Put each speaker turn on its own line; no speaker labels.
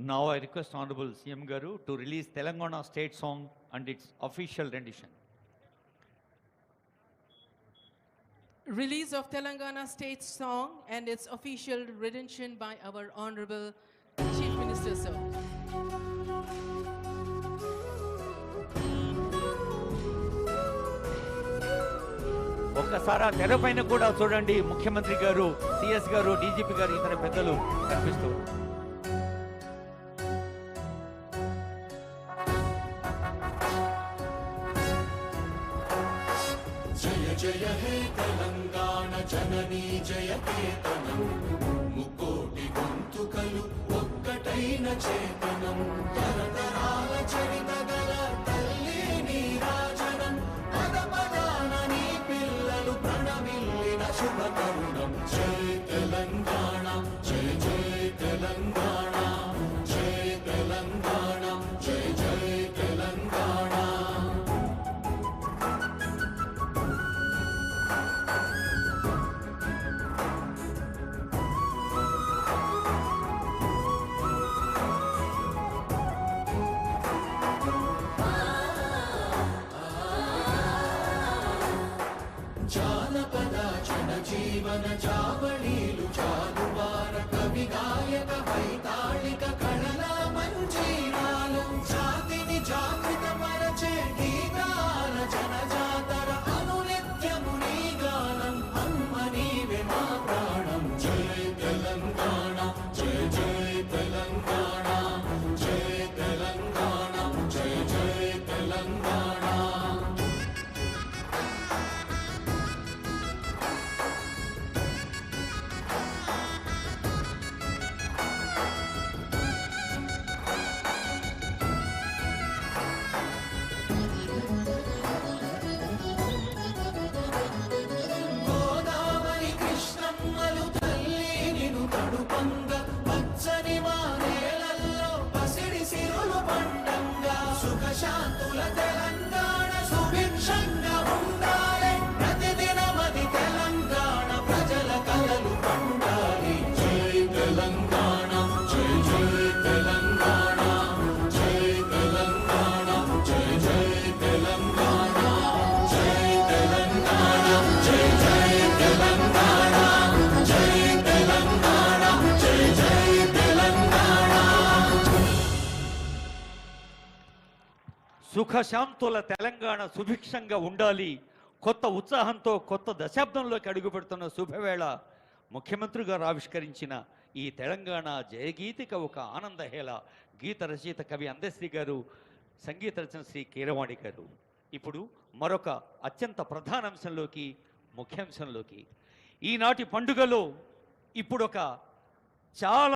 Now I request Honorable CM Garu to release Telangana state song and its official rendition.
Release of Telangana state song and its official rendition by our Honorable Chief Minister, sir.
ఒక్కసారి తెర పైన కూడా చూడండి, ముఖ్యమంత్రి గారు, CS గారు, DGP గారు, ఇతర పెద్దలు కనిపిస్తూ.
జయ జయ హే తెలంగాణ జననీ జయ కేతనం, ముకోటి గొంతుకలు ఒక్కటైన చేతనం, తరతరాల చరిత గల తల్లి నీరాజనం, పద పదాన నీ పిల్లలు ప్రణమిల్లిన శుభ తరుణం. జయ తెలంగాణ, జయ జయ తెలంగాణ, జయ తెలంగాణ, జయ జయ తెలంగాణ. జానపద జనజీవన జావళీలు జాలువార కవి గాయక వైతాళిక కళల మంజీరాలు, జాతిని జాగృత పరచే గీతాల జనజాతర అనునిత్యము నీ గానం, అమ్మ నీవే మా ప్రాణం. జయ తెలంగాణ, జయ జయ తెలంగాణ, జయ తెలంగాణ, జయ జయ తెలంగాణ. గోదావరి కృష్ణమ్మలు తల్లి నిను తడుపంగ, పచ్చని మా నేలల్లో పసిడి సిరులు పండంగా, సుఖశాంతుల తెలంగాణ సుభిక్షంగా ఉండాలి, ప్రతిదినమది తెలంగాణ ప్రజల కలలు పండాలి. జై తెలంగాణ, జై జై తెలంగాణ, జై తెలంగాణ, జై జై తెలంగాణ, జై తెలంగాణ, జై జై తెలంగాణ, జై తెలంగాణ, జై జై తెలంగాణ.
సుఖశాంతుల తెలంగాణ సుభిక్షంగా ఉండాలి. కొత్త ఉత్సాహంతో కొత్త దశాబ్దంలోకి అడుగుపెడుతున్న శుభవేళ ముఖ్యమంత్రి గారు ఆవిష్కరించిన ఈ తెలంగాణ జయగీతిక ఒక ఆనందహేళ. గీత రచయిత కవి అందశ్రీ గారు, సంగీత రచన శ్రీ కీరవాణి గారు. ఇప్పుడు మరొక అత్యంత ప్రధాన అంశంలోకి, ముఖ్యాంశంలోకి, ఈనాటి పండుగలో ఇప్పుడు ఒక చాలా